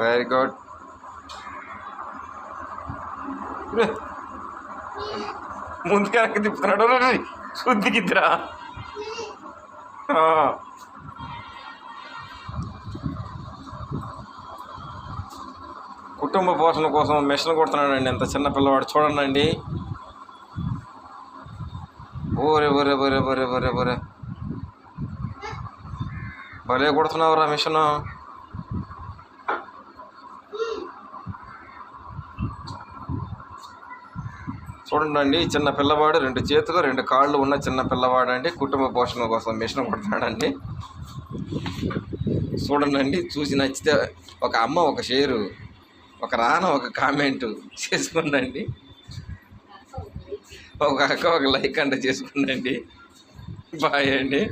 Very good. ముందుకు వెనక్కి తిప్పుతున్నాడు. శుద్ధికిద్దిరా. కుటుంబ పోషణ కోసం మిషన్ కొడుతున్నాడండి ఎంత చిన్న పిల్లవాడు చూడండి. ఓరే బొరే బొరే బొరే బొరే బొరే భలే కొడుతున్నావురా మిషను. చూడండి చిన్న పిల్లవాడు 2 చేతులు 2 కాళ్ళు ఉన్న చిన్న పిల్లవాడు అండి కుటుంబ పోషణ కోసం మిషన్ కొడుతున్నాడండి. చూడండి చూసి నచ్చితే ఒక అమ్మ ఒక షేరు, ఒక రాన ఒక కామెంటు చేసుకుందండి. ఒక అక్క ఒక లైక్ అంటే చేసుకుందండి. బాయ్ అండి.